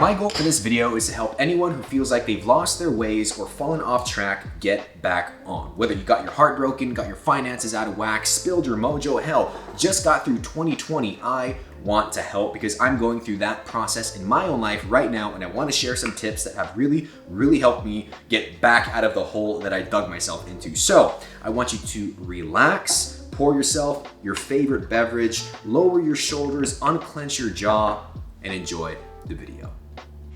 My goal for this video is to help anyone who feels like they've lost their ways or fallen off track get back on. Whether you got your heart broken, got your finances out of whack, spilled your mojo, hell, just got through 2020, I want to help because I'm going through that process in my own life right now, and I want to share some tips that have really helped me get back out of the hole that I dug myself into. So I want you to relax, pour yourself your favorite beverage, lower your shoulders, unclench your jaw, and enjoy the video.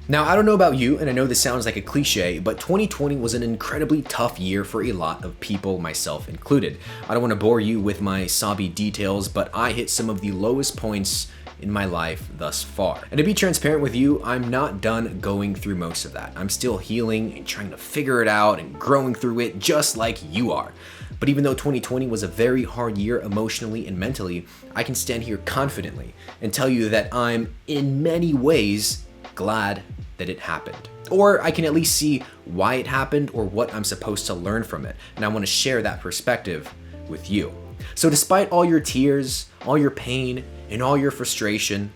Now, I don't know about you, and I know this sounds like a cliche, but 2020 was an incredibly tough year for a lot of people, myself included. I don't want to bore you with my sobby details, but I hit some of the lowest points in my life thus far. And to be transparent with you, I'm not done going through most of that. I'm still healing and trying to figure it out and growing through it just like you are. But even though 2020 was a very hard year emotionally and mentally, I can stand here confidently and tell you that I'm in many ways glad that it happened. Or I can at least see why it happened or what I'm supposed to learn from it. And I want to share that perspective with you. So despite all your tears, all your pain, and all your frustration,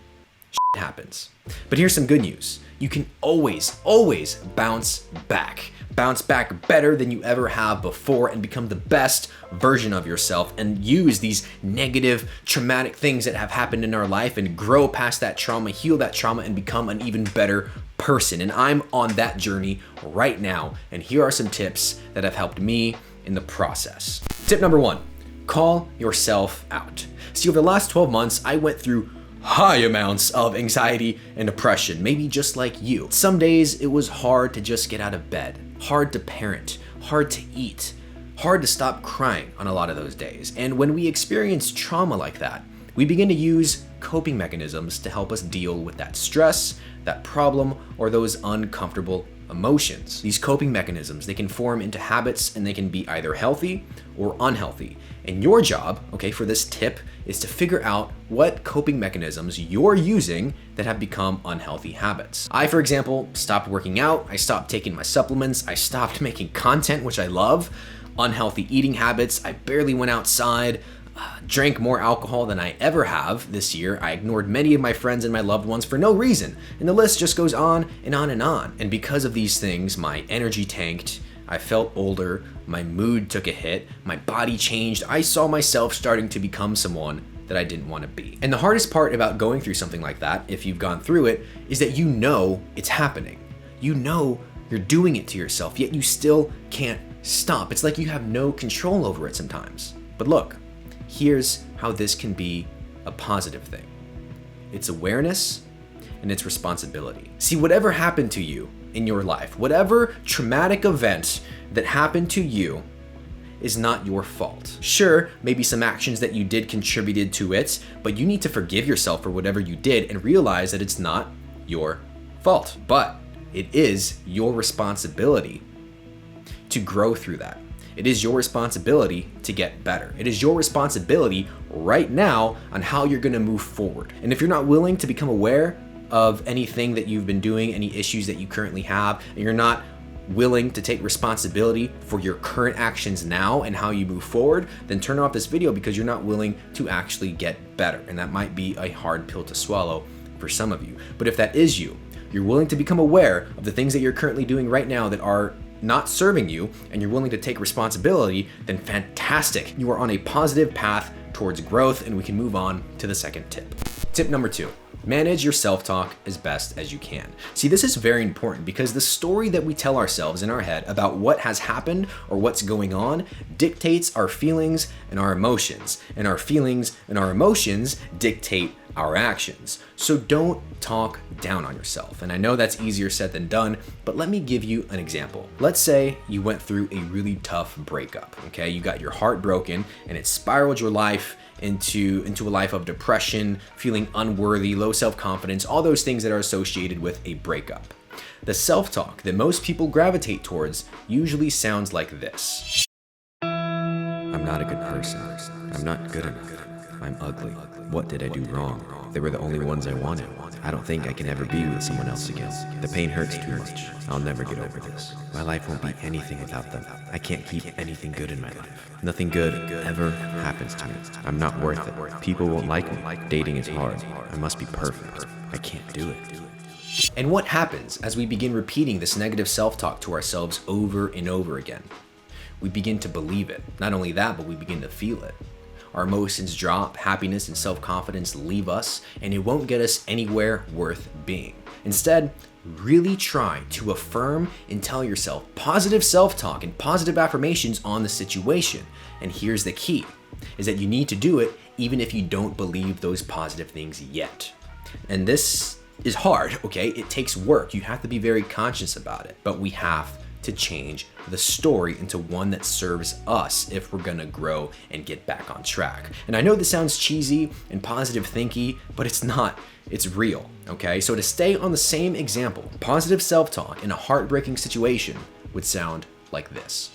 shit happens. But here's some good news. You can always bounce back. Bounce back better than you ever have before and become the best version of yourself and use these negative, traumatic things that have happened in our life and grow past that trauma, heal that trauma, and become an even better person. And I'm on that journey right now. And here are some tips that have helped me in the process. Tip number 1, call yourself out. See, over the last 12 months, I went through high amounts of anxiety and depression, maybe just like you. Some days it was hard to just get out of bed, hard to parent, hard to eat, hard to stop crying on a lot of those days. And when we experience trauma like that, we begin to use coping mechanisms to help us deal with that stress, that problem, or those uncomfortable emotions. These coping mechanisms, they can form into habits and they can be either healthy or unhealthy. And your job, for this tip is to figure out what coping mechanisms you're using that have become unhealthy habits. I, for example, stopped working out, I stopped taking my supplements, I stopped making content, which I love, unhealthy eating habits, I barely went outside, drank more alcohol than I ever have this year. I ignored many of my friends and my loved ones for no reason. And the list just goes on and on and on. And because of these things, my energy tanked, I felt older, my mood took a hit, my body changed, I saw myself starting to become someone that I didn't want to be. And the hardest part about going through something like that, if you've gone through it, is that you know it's happening. You know you're doing it to yourself, yet you still can't stop. It's like you have no control over it sometimes. But look, here's how this can be a positive thing. It's awareness and it's responsibility. See, whatever happened to you in your life, whatever traumatic event that happened to you is not your fault. Sure, maybe some actions that you did contributed to it, but you need to forgive yourself for whatever you did and realize that it's not your fault. But it is your responsibility to grow through that. It is your responsibility to get better. It is your responsibility right now on how you're gonna move forward. And if you're not willing to become aware of anything that you've been doing, any issues that you currently have, and you're not willing to take responsibility for your current actions now and how you move forward, then turn off this video because you're not willing to actually get better. And that might be a hard pill to swallow for some of you. But if that is you, you're willing to become aware of the things that you're currently doing right now that are not serving you, and you're willing to take responsibility, then fantastic. You are on a positive path towards growth, and we can move on to the second tip. Tip number 2, manage your self-talk as best as you can. See, this is very important because the story that we tell ourselves in our head about what has happened or what's going on dictates our feelings and our emotions, and our feelings and our emotions dictate our actions. So don't talk down on yourself. And I know that's easier said than done, but let me give you an example. Let's say you went through a really tough breakup, okay? You got your heart broken and it spiraled your life into a life of depression, feeling unworthy, low self-confidence, all those things that are associated with a breakup. The self-talk that most people gravitate towards usually sounds like this. I'm not a good person. I'm not good enough. I'm ugly. What did I do wrong? They were the only ones I wanted. I don't think I can ever be with someone else again. The pain hurts too much. I'll never get over this. My life won't be anything without them. I can't keep anything good in my life. Nothing good ever happens to me. I'm not worth it. People won't like me. Dating is hard. I must be perfect. I can't do it. And what happens as we begin repeating this negative self-talk to ourselves over and over again? We begin to believe it. Not only that, but we begin to feel it. Our emotions drop, happiness and self-confidence leave us, and it won't get us anywhere worth being. Instead, really try to affirm and tell yourself positive self-talk and positive affirmations on the situation. And here's the key, is that you need to do it even if you don't believe those positive things yet. And this is hard, okay? It takes work. You have to be very conscious about it, but we have to change the story into one that serves us if we're gonna grow and get back on track. And I know this sounds cheesy and positive thinky, but it's not. It's real, okay? So to stay on the same example, positive self-talk in a heartbreaking situation would sound like this.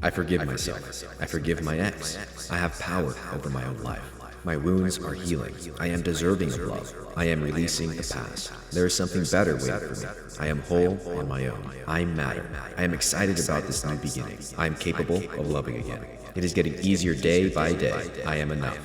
I forgive myself. I forgive my ex. I have power over my own life. My wounds are healing. I am deserving of love. I am releasing the past. There is something better waiting for me. I am whole on my own. I matter. I am excited about this new beginning. I am capable of loving again. It is getting easier day by day. I am enough.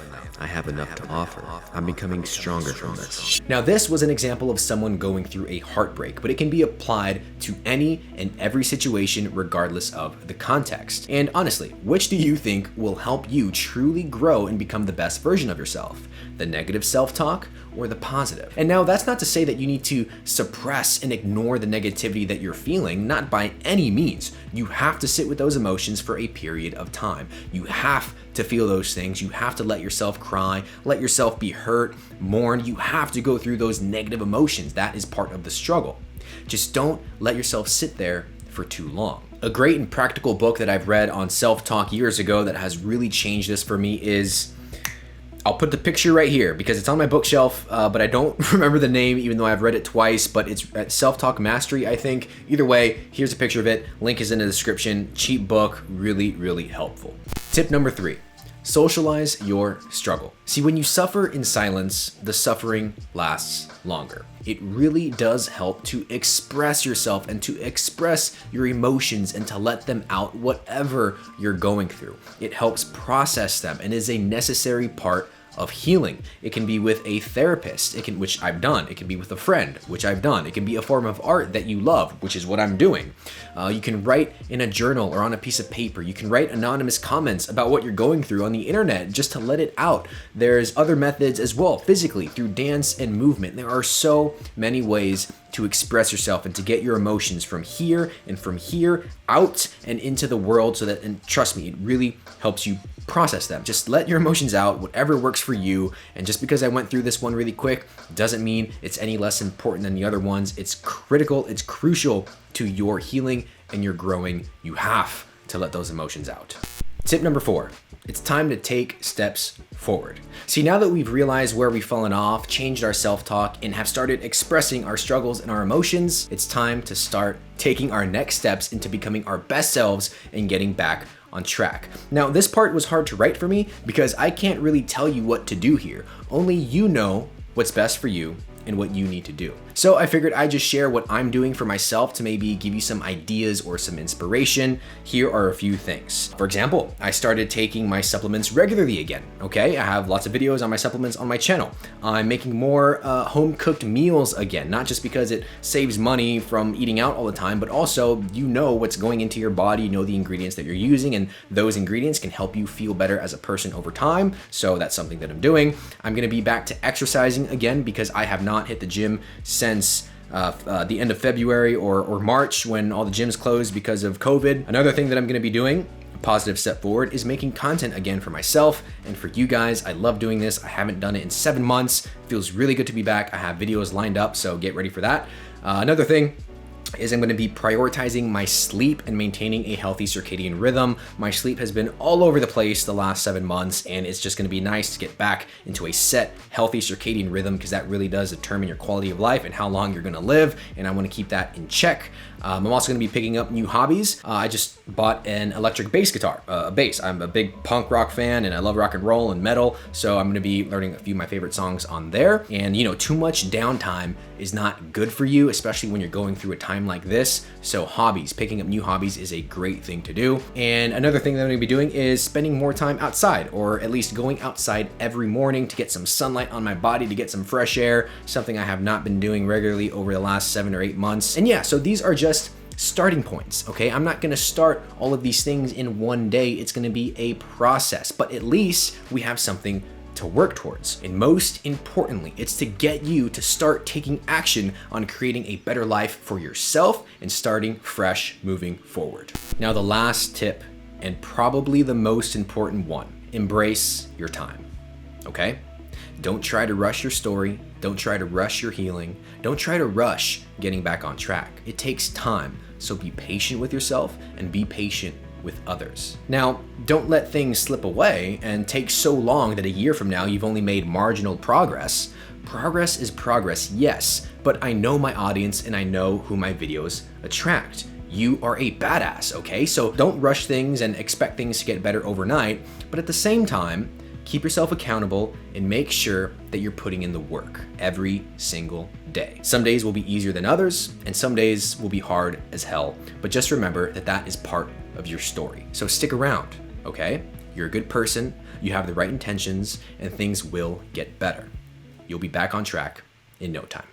I have enough to offer. I'm becoming stronger from this. Now, this was an example of someone going through a heartbreak, but it can be applied to any and every situation regardless of the context. And honestly, which do you think will help you truly grow and become the best version of yourself? The negative self-talk or the positive? And now that's not to say that you need to suppress and ignore the negativity that you're feeling, not by any means. You have to sit with those emotions for a period of time. You have to feel those things. You have to let yourself cry, let yourself be hurt, mourn. You have to go through those negative emotions. That is part of the struggle. Just don't let yourself sit there for too long. A great and practical book that I've read on self-talk years ago that has really changed this for me is, I'll put the picture right here because it's on my bookshelf, but I don't remember the name even though I've read it twice, but it's at Self-Talk Mastery, I think. Either way, here's a picture of it. Link is in the description. Cheap book, really, really helpful. Tip number 3, socialize your struggle. See, when you suffer in silence, the suffering lasts longer. It really does help to express yourself and to express your emotions and to let them out, whatever you're going through. It helps process them and is a necessary part of healing. It can be with a therapist, which I've done. It can be with a friend, which I've done. It can be a form of art that you love, which is what I'm doing. You can write in a journal or on a piece of paper. You can write anonymous comments about what you're going through on the internet just to let it out. There's other methods as well, physically, through dance and movement. There are so many ways to express yourself and to get your emotions from here and from here out and into the world so that, and trust me, it really helps you process them. Just let your emotions out, whatever works for you. And just because I went through this one really quick doesn't mean it's any less important than the other ones. It's critical, it's crucial to your healing and your growing. You have to let those emotions out. Tip number 4, it's time to take steps forward. See, now that we've realized where we've fallen off, changed our self-talk, and have started expressing our struggles and our emotions, it's time to start taking our next steps into becoming our best selves and getting back on track. Now, this part was hard to write for me because I can't really tell you what to do here. Only you know what's best for you and what you need to do. So I figured I'd just share what I'm doing for myself to maybe give you some ideas or some inspiration. Here are a few things. For example, I started taking my supplements regularly again, okay? I have lots of videos on my supplements on my channel. I'm making more home-cooked meals again, not just because it saves money from eating out all the time, but also you know what's going into your body, you know the ingredients that you're using, and those ingredients can help you feel better as a person over time. So that's something that I'm doing. I'm gonna be back to exercising again because I have not hit the gym since the end of February or March when all the gyms closed because of COVID. Another thing that I'm gonna be doing, a positive step forward, is making content again for myself and for you guys. I love doing this. I haven't done it in 7 months. Feels really good to be back. I have videos lined up, so get ready for that. Another thing is I'm going to be prioritizing my sleep and maintaining a healthy circadian rhythm. My sleep has been all over the place the last 7 months, and it's just going to be nice to get back into a set, healthy circadian rhythm because that really does determine your quality of life and how long you're going to live, and I want to keep that in check. I'm also going to be picking up new hobbies. I just bought an electric bass guitar, a bass. I'm a big punk rock fan and I love rock and roll and metal. So I'm going to be learning a few of my favorite songs on there. And too much downtime is not good for you, especially when you're going through a time like this. So hobbies, picking up new hobbies is a great thing to do. And another thing that I'm going to be doing is spending more time outside, or at least going outside every morning to get some sunlight on my body, to get some fresh air, something I have not been doing regularly over the last 7 or 8 months. And yeah, so these are just starting points, okay? I'm not gonna start all of these things in one day. It's gonna be a process, but at least we have something to work towards. And most importantly, it's to get you to start taking action on creating a better life for yourself and starting fresh moving forward. Now, the last tip, and probably the most important one, embrace your time, okay? Don't try to rush your story. Don't try to rush your healing. Don't try to rush getting back on track. It takes time, so be patient with yourself and be patient with others. Now, don't let things slip away and take so long that a year from now you've only made marginal progress. Progress is progress, yes, but I know my audience and I know who my videos attract. You are a badass, okay? So don't rush things and expect things to get better overnight, but at the same time, keep yourself accountable and make sure that you're putting in the work every single day. Some days will be easier than others, and some days will be hard as hell, but just remember that that is part of your story. So stick around, okay? You're a good person, you have the right intentions, and things will get better. You'll be back on track in no time.